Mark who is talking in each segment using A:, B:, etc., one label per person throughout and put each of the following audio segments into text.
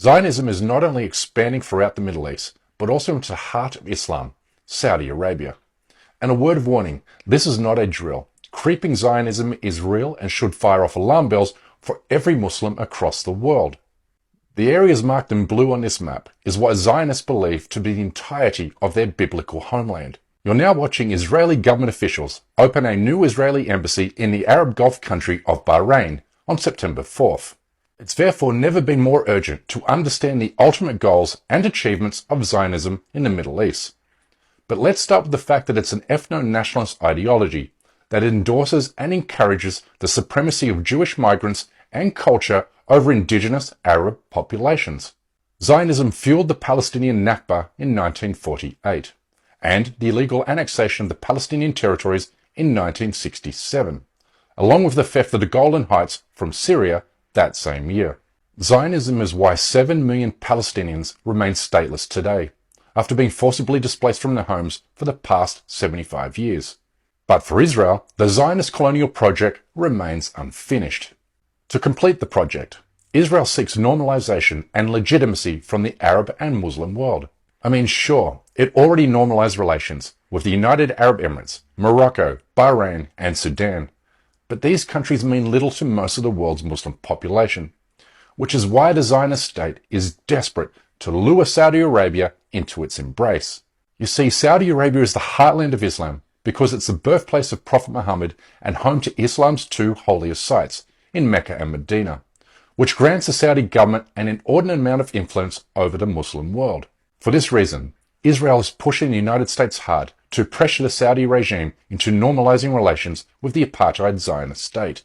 A: Zionism is not only expanding throughout the Middle East, but also into the heart of Islam, Saudi Arabia. And a word of warning, this is not a drill. Creeping Zionism is real and should fire off alarm bells for every Muslim across the world. The areas marked in blue on this map is what Zionists believe to be the entirety of their biblical homeland. You're now watching Israeli government officials open a new Israeli embassy in the Arab Gulf country of Bahrain on September 4th. It's therefore never been more urgent to understand the ultimate goals and achievements of Zionism in the Middle East. But let's start with the fact that it's an ethno-nationalist ideology that endorses and encourages the supremacy of Jewish migrants and culture over indigenous Arab populations. Zionism fueled the Palestinian Nakba in 1948 and the illegal annexation of the Palestinian territories in 1967, along with the theft of the Golan Heights from Syria that same year. Zionism is why 7 million Palestinians remain stateless today, after being forcibly displaced from their homes for the past 75 years. But for Israel, the Zionist colonial project remains unfinished. To complete the project, Israel seeks normalization and legitimacy from the Arab and Muslim world. I mean, sure, it already normalized relations with the United Arab Emirates, Morocco, Bahrain, and Sudan. But these countries mean little to most of the world's Muslim population, which is why the Zionist state is desperate to lure Saudi Arabia into its embrace. You see, Saudi Arabia is the heartland of Islam because it's the birthplace of Prophet Muhammad and home to Islam's two holiest sites in Mecca and Medina, which grants the Saudi government an inordinate amount of influence over the Muslim world. For this reason, Israel is pushing the United States hard to pressure the Saudi regime into normalizing relations with the apartheid Zionist state.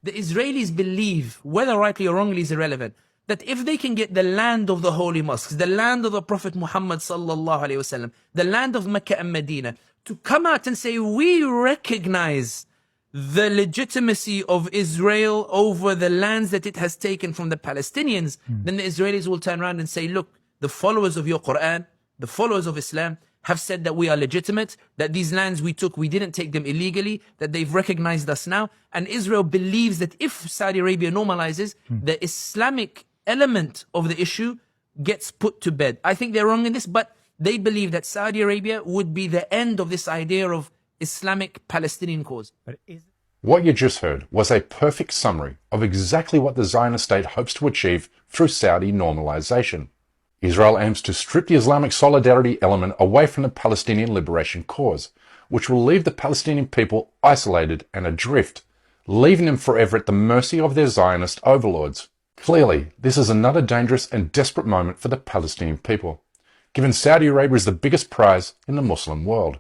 B: The Israelis believe, whether rightly or wrongly is irrelevant, that if they can get the land of the holy mosques, the land of the Prophet Muhammad sallallahu alaihi wasallam, the land of Mecca and Medina, to come out and say, we recognize the legitimacy of Israel over the lands that it has taken from the Palestinians, then the Israelis will turn around and say, look, the followers of your Quran, the followers of Islam have said that we are legitimate, that these lands we took, we didn't take them illegally, that they've recognized us now. And Israel believes that if Saudi Arabia normalizes, the Islamic element of the issue gets put to bed. I think they're wrong in this, but they believe that Saudi Arabia would be the end of this idea of Islamic Palestinian cause.
A: What you just heard was a perfect summary of exactly what the Zionist state hopes to achieve through Saudi normalization. Israel aims to strip the Islamic solidarity element away from the Palestinian liberation cause, which will leave the Palestinian people isolated and adrift, leaving them forever at the mercy of their Zionist overlords. Clearly, this is another dangerous and desperate moment for the Palestinian people, given Saudi Arabia is the biggest prize in the Muslim world.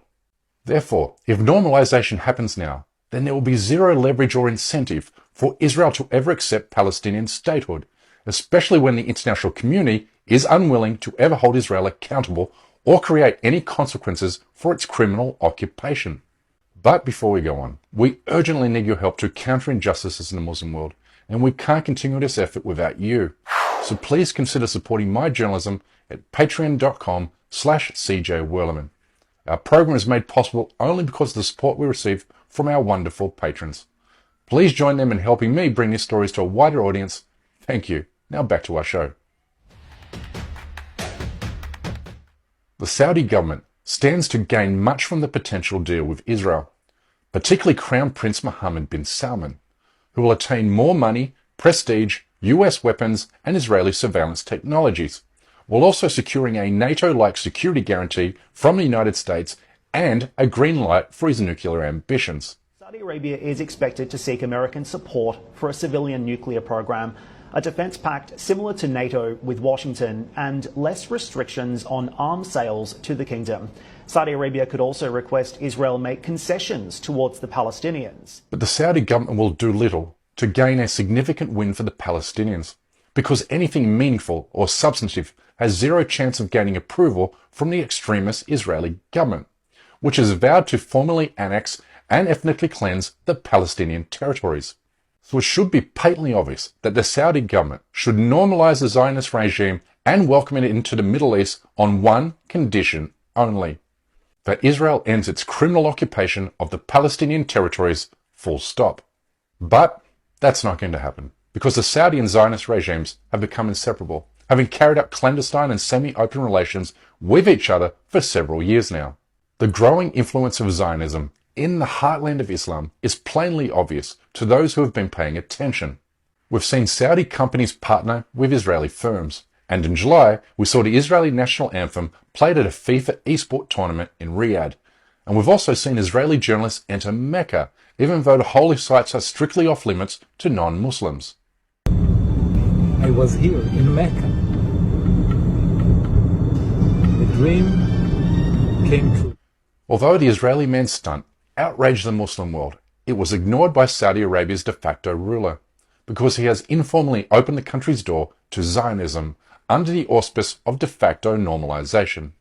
A: Therefore, if normalization happens now, then there will be zero leverage or incentive for Israel to ever accept Palestinian statehood, especially when the international community is unwilling to ever hold Israel accountable or create any consequences for its criminal occupation. But before we go on, we urgently need your help to counter injustices in the Muslim world, and we can't continue this effort without you. So please consider supporting my journalism at patreon.com/CJWerleman. Our program is made possible only because of the support we receive from our wonderful patrons. Please join them in helping me bring these stories to a wider audience. Thank you. Now back to our show. The Saudi government stands to gain much from the potential deal with Israel, particularly Crown Prince Mohammed bin Salman, who will attain more money, prestige, US weapons and Israeli surveillance technologies, while also securing a NATO-like security guarantee from the United States and a green light for his nuclear ambitions.
C: Saudi Arabia is expected to seek American support for a civilian nuclear program, a defense pact similar to NATO with Washington, and less restrictions on arms sales to the kingdom. Saudi Arabia could also request Israel make concessions towards the Palestinians.
A: But the Saudi government will do little to gain a significant win for the Palestinians, because anything meaningful or substantive has zero chance of gaining approval from the extremist Israeli government, which has vowed to formally annex and ethnically cleanse the Palestinian territories. So it should be patently obvious that the Saudi government should normalize the Zionist regime and welcome it into the Middle East on one condition only: that Israel ends its criminal occupation of the Palestinian territories, full stop. But that's not going to happen, because the Saudi and Zionist regimes have become inseparable, having carried out clandestine and semi-open relations with each other for several years now. The growing influence of Zionism in the heartland of Islam is plainly obvious to those who have been paying attention. We've seen Saudi companies partner with Israeli firms, and in July we saw the Israeli national anthem played at a FIFA esport tournament in Riyadh. And we've also seen Israeli journalists enter Mecca, even though the holy sites are strictly off limits to non-Muslims.
D: I was here in Mecca. The dream came true.
A: Although the Israeli man's stunt outraged the Muslim world, it was ignored by Saudi Arabia's de facto ruler, because he has informally opened the country's door to Zionism under the auspice of de facto normalisation.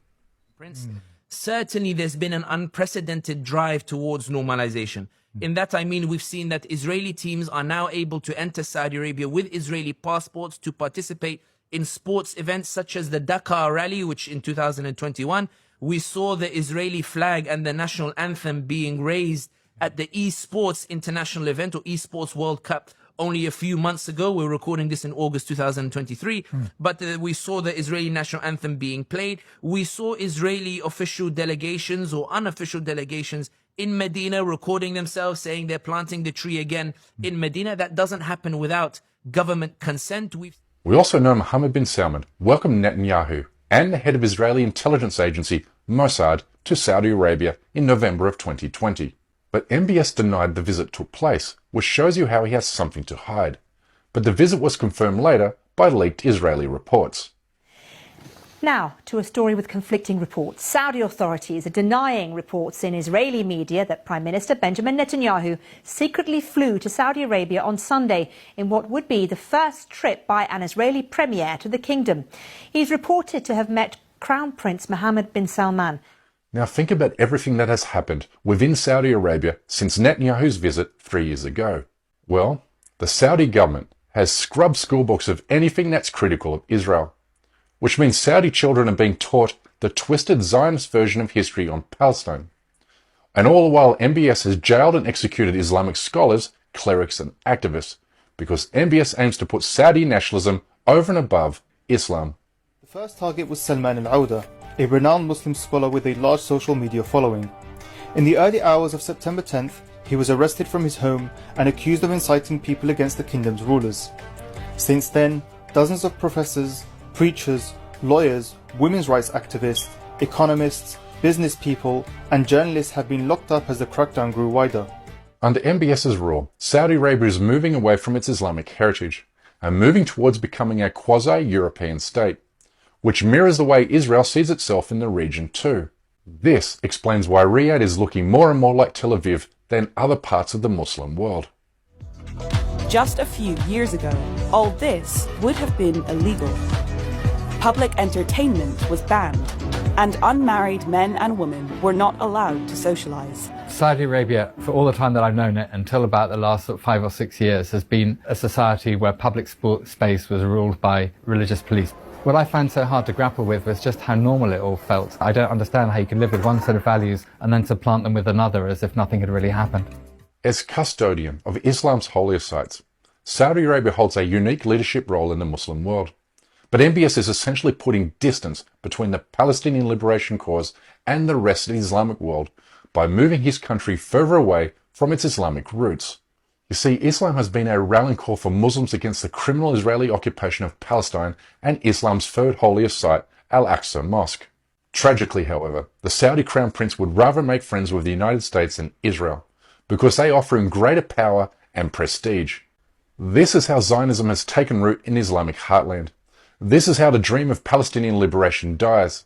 B: Certainly there's been an unprecedented drive towards normalization. In that I mean we've seen that Israeli teams are now able to enter Saudi Arabia with Israeli passports to participate in sports events such as the Dakar Rally, which in 2021 we saw the Israeli flag and the national anthem being raised at the esports international event or esports World Cup only a few months ago. We're recording this in August 2023, but we saw the Israeli national anthem being played. We saw Israeli official delegations or unofficial delegations in Medina recording themselves saying they're planting the tree again in Medina. That doesn't happen without government consent.
A: We also know Mohammed bin Salman welcomed Netanyahu and the head of Israeli intelligence agency Mossad to Saudi Arabia in November of 2020. But MBS denied the visit took place, which shows you how he has something to hide. But the visit was confirmed later by leaked Israeli reports.
E: Now, to a story with conflicting reports. Saudi authorities are denying reports in Israeli media that Prime Minister Benjamin Netanyahu secretly flew to Saudi Arabia on Sunday in what would be the first trip by an Israeli premier to the kingdom. He's reported to have met Crown Prince Mohammed bin Salman.
A: Now think about everything that has happened within Saudi Arabia since Netanyahu's visit 3 years ago. Well, the Saudi government has scrubbed schoolbooks of anything that's critical of Israel, which means Saudi children are being taught the twisted Zionist version of history on Palestine. And all the while MBS has jailed and executed Islamic scholars, clerics and activists, because MBS aims to put Saudi nationalism over and above Islam.
F: The first target was Salman al-Auda, a renowned Muslim scholar with a large social media following. In the early hours of September 10th, he was arrested from his home and accused of inciting people against the kingdom's rulers. Since then, dozens of professors, preachers, lawyers, women's rights activists, economists, business people, and journalists have been locked up as the crackdown grew wider.
A: Under MBS's rule, Saudi Arabia is moving away from its Islamic heritage and moving towards becoming a quasi-European state, which mirrors the way Israel sees itself in the region too. This explains why Riyadh is looking more and more like Tel Aviv than other parts of the Muslim world.
G: Just a few years ago, all this would have been illegal. Public entertainment was banned, and unmarried men and women were not allowed to socialize.
D: Saudi Arabia, for all the time that I've known it, until about the last 5 or 6 years, has been a society where public space was ruled by religious police. What I found so hard to grapple with was just how normal it all felt. I don't understand how you can live with one set of values and then supplant them with another as if nothing had really happened.
A: As custodian of Islam's holiest sites, Saudi Arabia holds a unique leadership role in the Muslim world. But MBS is essentially putting distance between the Palestinian liberation cause and the rest of the Islamic world by moving his country further away from its Islamic roots. You see, Islam has been a rallying call for Muslims against the criminal Israeli occupation of Palestine and Islam's third holiest site, Al-Aqsa Mosque. Tragically, however, the Saudi Crown Prince would rather make friends with the United States than Israel, because they offer him greater power and prestige. This is how Zionism has taken root in the Islamic heartland. This is how the dream of Palestinian liberation dies.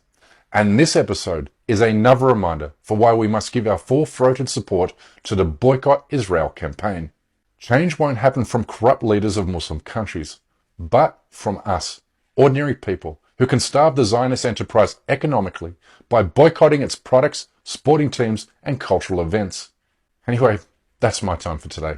A: And this episode is another reminder for why we must give our full-throated support to the Boycott Israel campaign. Change won't happen from corrupt leaders of Muslim countries, but from us, ordinary people, who can starve the Zionist enterprise economically by boycotting its products, sporting teams, and cultural events. Anyway, that's my time for today.